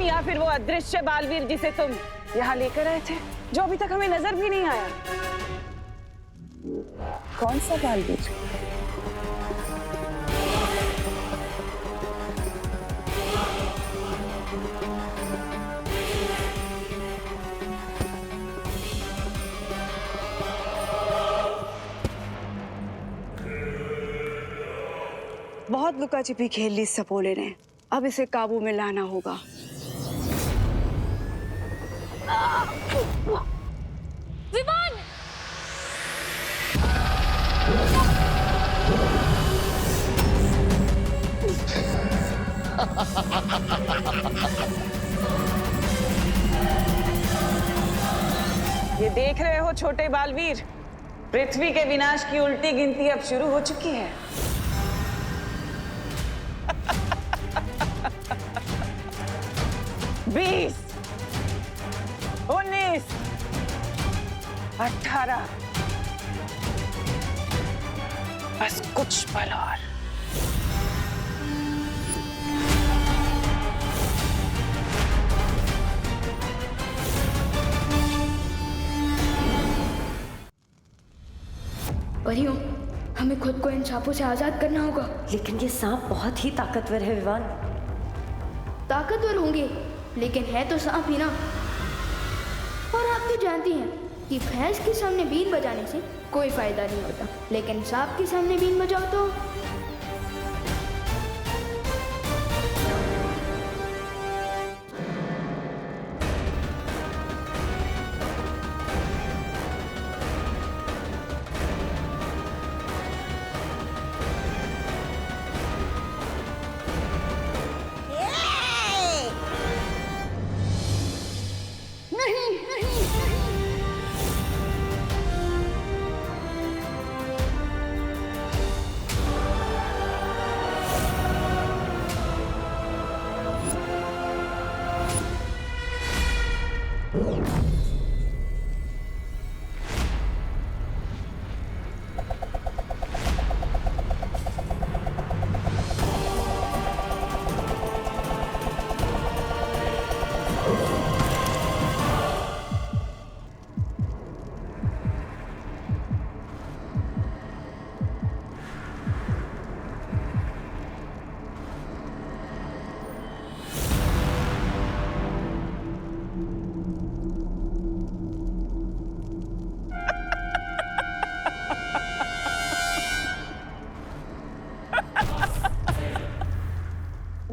या फिर वो अदृश्य बालवीर जिसे तुम यहाँ लेकर आए थे, जो अभी तक हमें नजर भी नहीं आया? कौन सा बालवीर? बहुत लुका छिपी खेल ली सपोले ने, अब इसे काबू में लाना होगा। विमान! ये देख रहे हो छोटे बालवीर, पृथ्वी के विनाश की उल्टी गिनती अब शुरू हो चुकी है। 20, 19, 18, बस कुछ पल और। परियों, हमें खुद को इन सांपों से आजाद करना होगा। लेकिन ये सांप बहुत ही ताकतवर है विवान। ताकतवर होंगे, लेकिन है तो सांप ही ना। और आप तो जानती हैं कि भैंस के सामने बीन बजाने से कोई फायदा नहीं होता, लेकिन सांप के सामने बीन बजाओ तो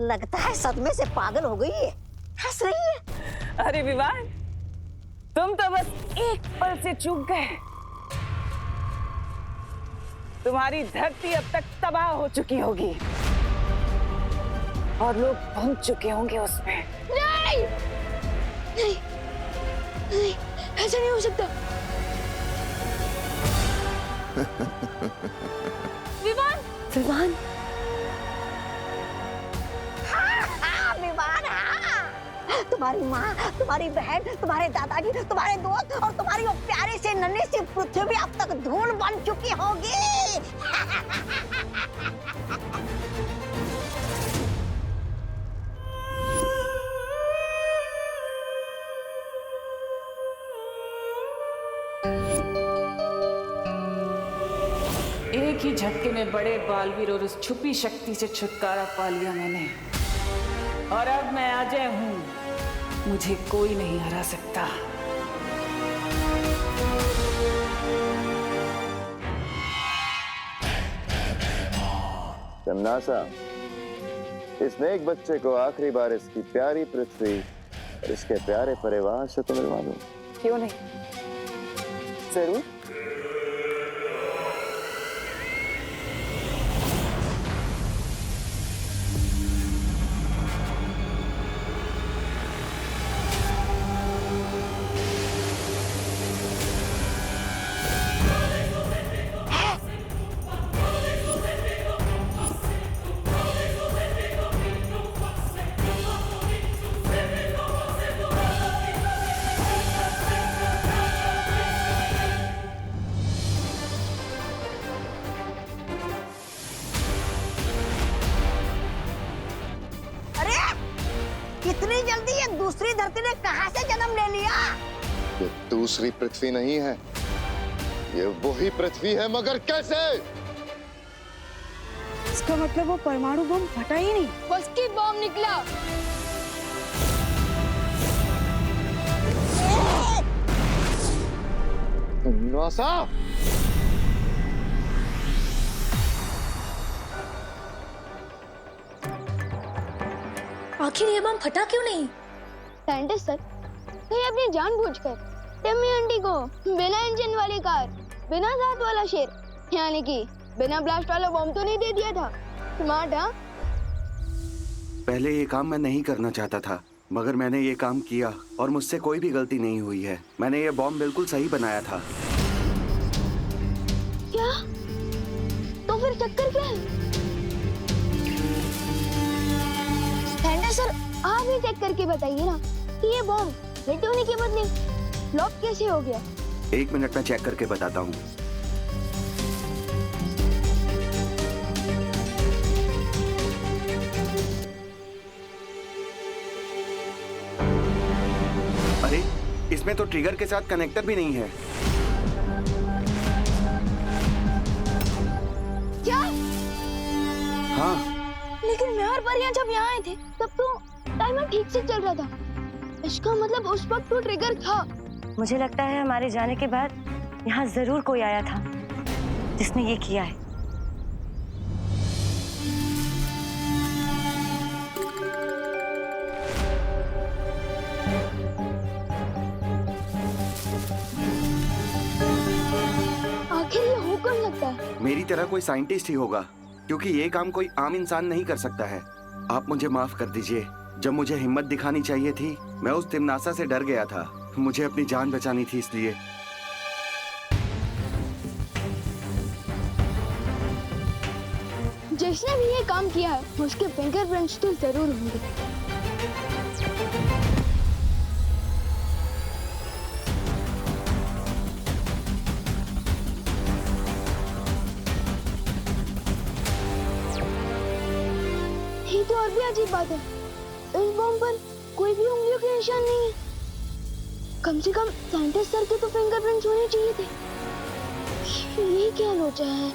लगता है सदमे से पागल हो गई है, हंस रही है। अरे विवान, तुम तो बस एक पल से चूक गए। तुम्हारी धरती अब तक तबाह हो चुकी होगी और लोग पहुंच चुके होंगे उसमें। नहीं! नहीं! नहीं! ऐसा नहीं हो सकता। विमान! विवान! तुम्हारी माँ, तुम्हारी बहन, तुम्हारे दादाजी, तुम्हारे दोस्त और तुम्हारी वो प्यारे से नन्हे से पृथ्वी अब तक धूल बन चुकी होगी। एक ही झटके में बड़े बालवीर और उस छुपी शक्ति से छुटकारा पा लिया मैंने, और अब मैं अजय हूँ। मुझे कोई नहीं हरा सकता। तमनासा, इस नेक बच्चे को आखिरी बार इसकी प्यारी पृथ्वी और इसके प्यारे परिवार से तो मिलवा दो। क्यों नहीं, जरूर। जल्दी, ये दूसरी धरती ने कहाँ से जन्म ले लिया? ये दूसरी पृथ्वी नहीं है, ये वही पृथ्वी है, मगर कैसे? इसका मतलब वो परमाणु बम फटा ही नहीं, बल्कि बम निकला। नासा! आखिर ये बम फटा क्यों नहीं? साइंटिस्ट सर, कहीं अपनी जानबूझकर टिम्मी आंटी को बिना इंजन वाली कार, बिना दांत वाला शेर, यानी कि बिना ब्लास्ट वाला बम तो नहीं दे दिया था? स्मार्ट हाँ? पहले ये काम मैं नहीं करना चाहता था, मगर मैंने ये काम किया और मुझसे कोई भी गलती नहीं हुई है। मैंने ये बॉम्ब बिल्कुल सही बनाया था। क्या? तो फिर चक्कर क्या है? साइंटिस्ट सर, आप ही चेक करके बताइए ना कि ये बॉम्ब हिट होने के बदले फ्लॉप कैसे हो गया? 1 मिनट में चेक करके बताता हूँ। अरे, इसमें तो ट्रिगर के साथ कनेक्टर भी नहीं है। क्या? हाँ। लेकिन मैं और परिया जब यहाँ आए थे तब तो टाइमर ठीक से चल रहा था। इसका मतलब उस वक्त तो ट्रिगर था। मुझे लगता है हमारे जाने के बाद यहाँ जरूर कोई आया था जिसने ये किया है। आखिर ये हो कौन सकता है? मेरी तरह कोई साइंटिस्ट ही होगा, क्योंकि ये काम कोई आम इंसान नहीं कर सकता है। आप मुझे माफ कर दीजिए। जब मुझे हिम्मत दिखानी चाहिए थी, मैं उस तिमनासा से डर गया था। मुझे अपनी जान बचानी थी, इसलिए। जिसने भी ये काम किया है उसके फिंगरप्रिंट्स तो जरूर होंगे। ये तो और भी अजीब बात है, इस बॉम्ब पर कोई भी उंगलियों के निशान नहीं है। कम से कम साइंटिस्ट सर के तो फिंगरप्रिंट्स होने चाहिए थे। ये क्या लोचा है?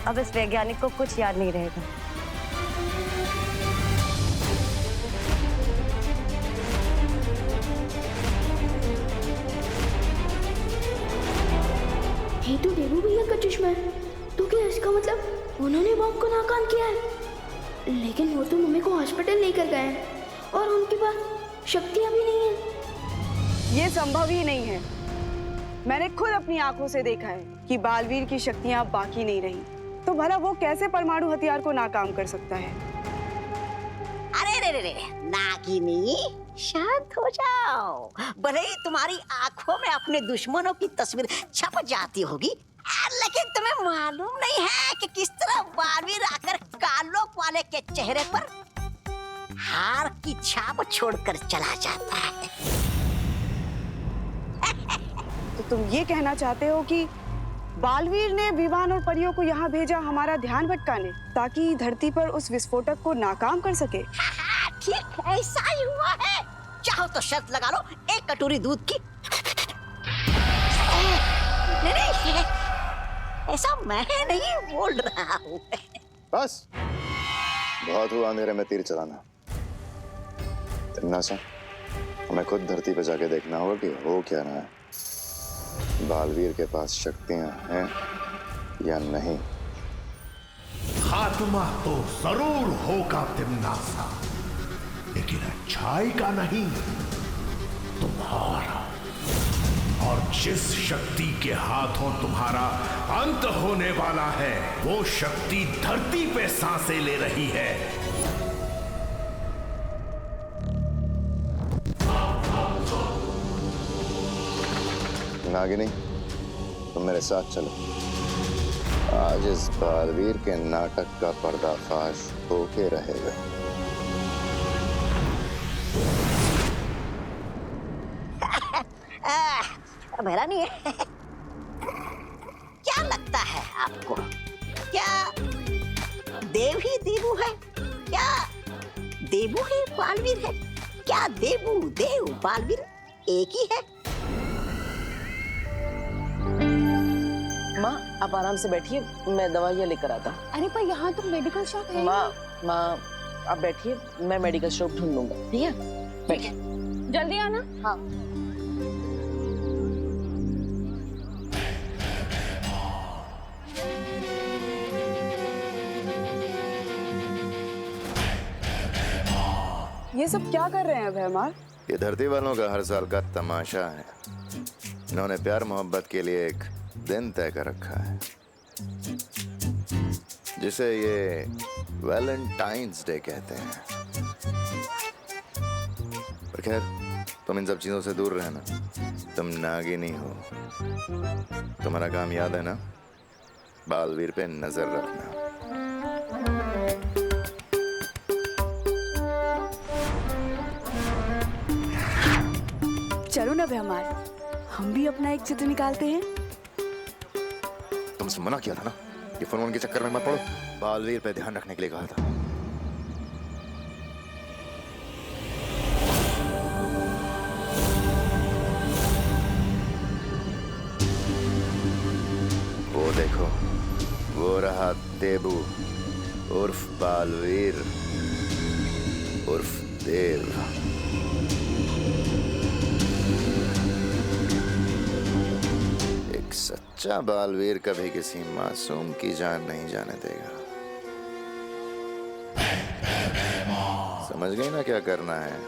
अब इस वैज्ञानिक को कुछ याद नहीं रहेगा। ये तो देवू भैया का चश्मा है। तो क्या इसका मतलब उन्होंने बॉम्ब को नाकाम किया है? लेकिन वो तो मम्मी को हॉस्पिटल लेकर गए हैं और उनके पास शक्तियां भी नहीं है। ये संभव ही नहीं है। मैंने खुद अपनी आंखों से देखा है कि बालवीर की शक्तियां अब बाकी नहीं रही। तो भला वो कैसे परमाणु हथियार को नाकाम कर सकता है? अरे रे रे, नागिनी, शांत हो जाओ। भले ही तुम्हारी आंखों में अपने दुश्मनों की तस्वीर छप जाती होगी, लेकिन तुम्हें मालूम नहीं है कि किस तरह बालवीर आकर कालोक वाले के चेहरे पर हार की छाप छोड़कर चला जाता है। तो तुम ये कहना चाहते हो कि बालवीर ने विवान और परियों को यहाँ भेजा हमारा ध्यान भटकाने, ताकि धरती पर उस विस्फोटक को नाकाम कर सके? ठीक ऐसा ही हुआ है। चाहो तो शर्त लगा लो, 1 कटोरी दूध की। नहीं, ऐसा मैं नहीं बोल रहा हूँ। बस, बहुत हुआ अंधेरे में तीर चलाना। तिमनासा, हमें खुद धरती पर जाके देखना होगा कि हो क्या रहा है। बालवीर के पास शक्तियां हैं या नहीं। खात्मा तो जरूर होगा तिमनासा, लेकिन अच्छाई का नहीं, तुम्हारा। और जिस शक्ति के हाथों तुम्हारा अंत होने वाला है, वो शक्ति धरती पे सांसें ले रही है। नागिनी, तुम मेरे साथ चलो। आज इस बालवीर के नाटक का पर्दाफाश होके रहेगा। बहरा नहीं है। क्या लगता है आपको, क्या देव ही देवू है? क्या देवू ही बालवीर है? क्या देवू देव बालवीर एक ही है? माँ आप आराम से बैठिए, मैं दवाइयाँ लेकर आता हूँ। अरे पर यहाँ तो मेडिकल शॉप है। माँ आप बैठिए, मैं मेडिकल शॉप ढूंढ लूंगा, ठीक है? बैठिए। जल्दी आना। हाँ। ये सब क्या कर रहे हैं भैमार? ये धरती वालों का हर साल का तमाशा है। इन्होंने प्यार मोहब्बत के लिए एक दिन तय कर रखा है, जिसे ये वैलेंटाइंस डे कहते हैं। पर खैर, तुम इन सब चीजों से दूर रहना। तुम नागिनी हो। तुम्हारा काम याद है ना? बालवीर पे नजर रखना। चलो ना भैमार, हम भी अपना एक चित्र निकालते हैं। तुमसे मना किया था ना, ये फोन के चक्कर में मत पड़ो। बालवीर पे ध्यान रखने के लिए कहा था। वो देखो, वो रहा देबू उर्फ बालवीर उर्फ देव। एक सच्चा बालवीर कभी किसी मासूम की जान नहीं जाने देगा। समझ गई ना क्या करना है?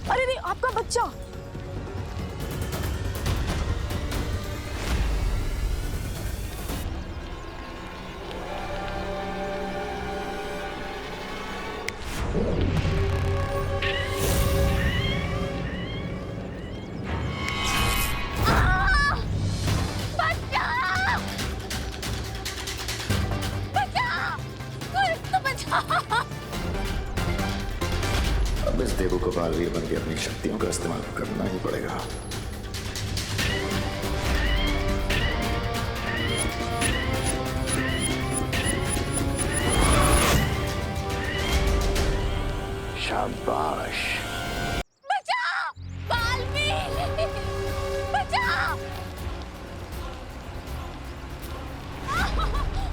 अरे नहीं, आपका बच्चा। अब इस देवू को बालवीर बन के अपनी शक्तियों का इस्तेमाल करना ही पड़ेगा। शाबाश।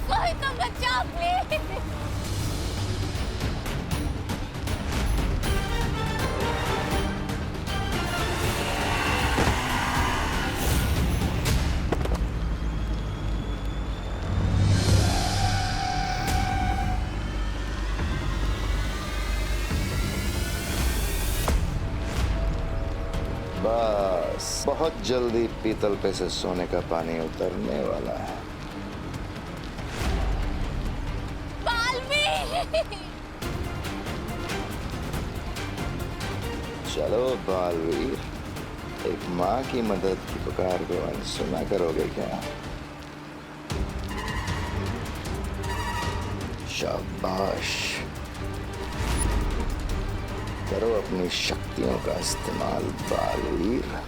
कोई तो बचाओ प्लीज। बस बहुत जल्दी पीतल पे से सोने का पानी उतरने वाला है। चलो बालवीर, एक माँ की मदद की पुकार को अनसुना करोगे क्या? शाबाश, करो अपनी शक्तियों का इस्तेमाल बालवीर।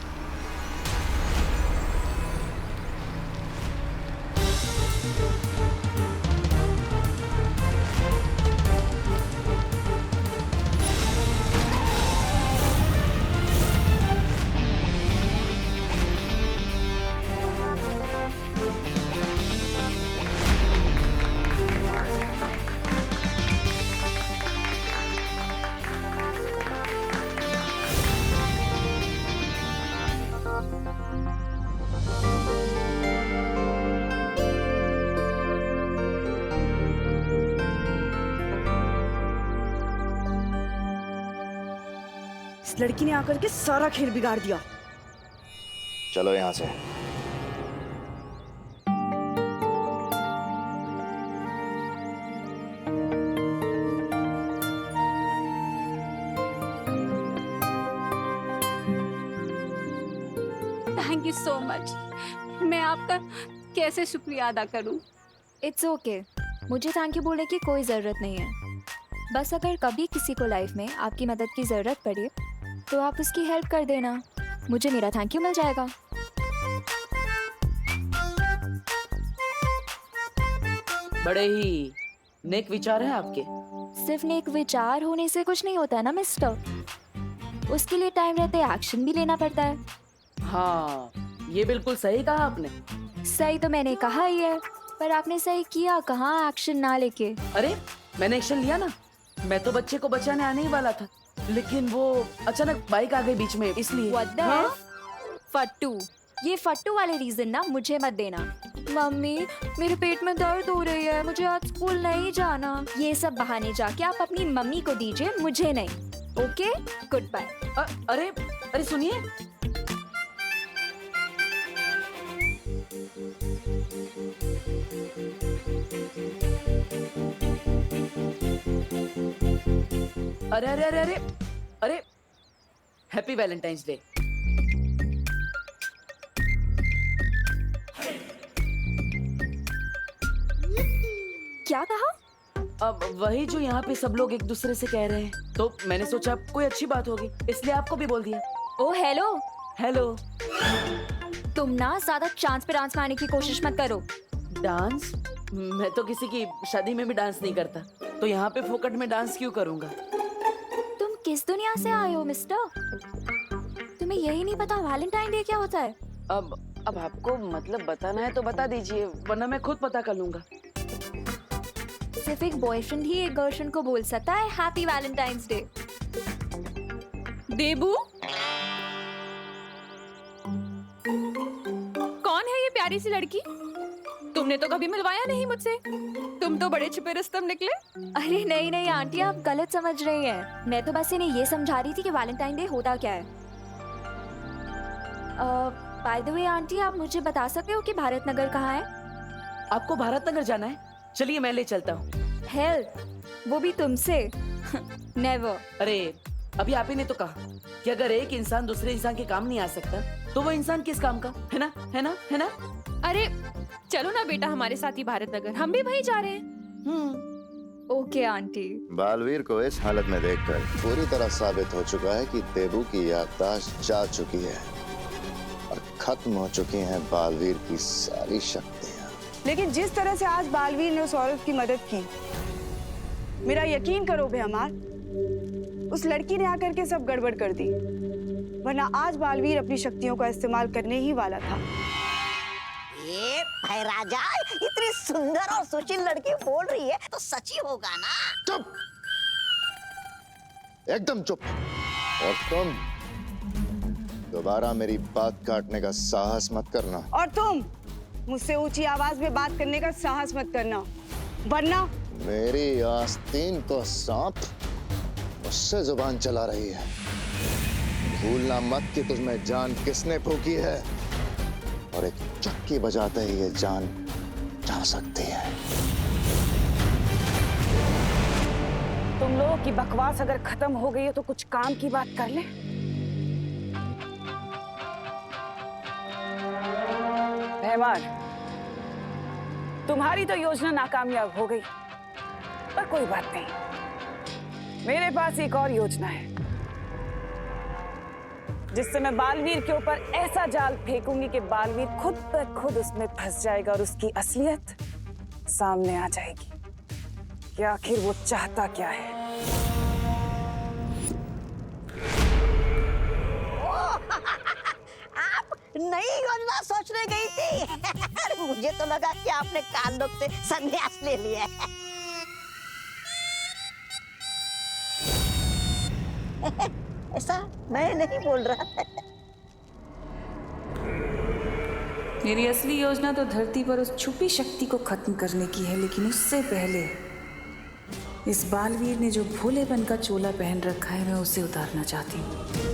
इस लड़की ने आकर के सारा खेल बिगाड़ दिया। चलो यहाँ से। Thank you so much. मैं आपका कैसे शुक्रिया अदा करूं? इट्स ओके, मुझे थैंक यू बोलने की कोई ज़रूरत नहीं है। बस अगर कभी किसी को लाइफ में आपकी मदद की ज़रूरत पड़े तो आप उसकी हेल्प कर देना, मुझे मेरा थैंक यू मिल जाएगा। बड़े ही नेक विचार है आपके। सिर्फ नेक विचार होने से कुछ नहीं होता है ना मिस्टर, उसके लिए टाइम रहते एक्शन भी लेना पड़ता है। हाँ, ये बिल्कुल सही कहा आपने। सही तो मैंने कहा ही है, पर आपने सही किया कहाँ एक्शन ना लेके। अरे मैंने एक्शन लिया ना, मैं तो बच्चे को बचाने आने ही वाला था, लेकिन वो अचानक बाइक आ गई बीच में, इसलिए। What the hell? फट्टू, ये फट्टू वाले रीजन ना मुझे मत देना। मम्मी मेरे पेट में दर्द हो रही है, मुझे आज स्कूल नहीं जाना, ये सब बहाने जाके आप अपनी मम्मी को दीजिए, मुझे नहीं। Okay, goodbye. अरे अरे सुनिए, अरे अरे अरे अरे अरे हैप्पी वैलेंटाइंस डे। क्या कहा? अब वही जो यहाँ पे सब लोग एक दूसरे से कह रहे हैं, तो मैंने सोचा कोई अच्छी बात होगी, इसलिए आपको भी बोल दिया। ओ हेलो हेलो। तुम ना ज्यादा चांस पे डांस मारने की कोशिश मत करो। डांस? मैं तो किसी की शादी में भी डांस नहीं करता, तो यहाँ पे फोकट में डांस क्यों करूँगा? तुम किस दुनिया से आए हो मिस्टर? तुम्हें यही नहीं पता वैलेंटाइन डे क्या होता है? अब आपको मतलब बताना है तो बता दीजिए, वरना मैं खुद पता कर लूंगा। सिर्फ एक बॉयफ्रेंड ही एक गर्लफ्रेंड को बोल सकता है हैप्पी वैलेंटाइंस डे। देबू, कौन है ये प्यारी सी लड़की? तुमने तो कभी मिलवाया नहीं मुझसे, तुम तो बड़े छिपे रुस्तम निकले। अरे नहीं नहीं आंटी, आप गलत समझ रही हैं। मैं तो बस इन्हें ये समझा रही थी कि वैलेंटाइन डे होता क्या है। बाय द वे आंटी, आप मुझे बता सकते हो कि भारत नगर कहाँ है? आपको भारत नगर जाना है? चलिए मैं ले चलता हूँ। हेल्प? वो भी तुमसे? नेवर। अरे अभी आप ही ने तो कहा कि अगर एक इंसान दूसरे इंसान के काम नहीं आ सकता, तो वो इंसान किस काम का है ना, है ना, है ना? अरे चलो ना बेटा हमारे साथ ही भारत नगर, हम भी वहीं जा रहे हैं। Okay aunty. बालवीर को इस हालत में देखकर पूरी तरह साबित हो चुका है कि देबू की याददाश्त जा चुकी है और खत्म हो चुकी हैं बालवीर की सारी शक्तियाँ। लेकिन जिस तरह से आज बालवीर ने उस औरत की मदद की, मेरा यकीन करो बेहमार, उस लड़की ने आकर के सब गड़बड़ कर दी, वरना आज बालवीर अपनी शक्तियों का इस्तेमाल करने ही वाला था। ये राजा, इतनी सुंदर और सुशील लड़की बोल रही है तो सच ही होगा ना? चुप, एकदम चुप। और तुम दोबारा मेरी बात काटने का साहस मत करना। और तुम मुझसे ऊंची आवाज में बात करने का साहस मत करना, वरना मेरी आस्तीन तो सांप, उससे जुबान चला रही है। भूलना मत कि तुझमें जान किसने फूकी है, और एक चक्की बजाते ही ये जान जा सकती है। तुम लोगों की बकवास अगर खत्म हो गई है तो कुछ काम की बात कर ले। रहमान, तुम्हारी तो योजना नाकामयाब हो गई, पर कोई बात नहीं, मेरे पास एक और योजना है जिससे मैं बालवीर के ऊपर ऐसा जाल फेंकूंगी कि बालवीर खुद ब खुद उसमें फंस जाएगा और उसकी असलियत सामने आ जाएगी कि आखिर वो चाहता क्या है। आप नई योजना सोचने गई थी? मुझे तो लगा कि आपने कांडोक से संन्यास ले लिया है। ऐसा मैं नहीं बोल रहा। मेरी असली योजना तो धरती पर उस छुपी शक्ति को खत्म करने की है, लेकिन उससे पहले इस बालवीर ने जो भोलेपन का चोला पहन रखा है, मैं उसे उतारना चाहती हूँ।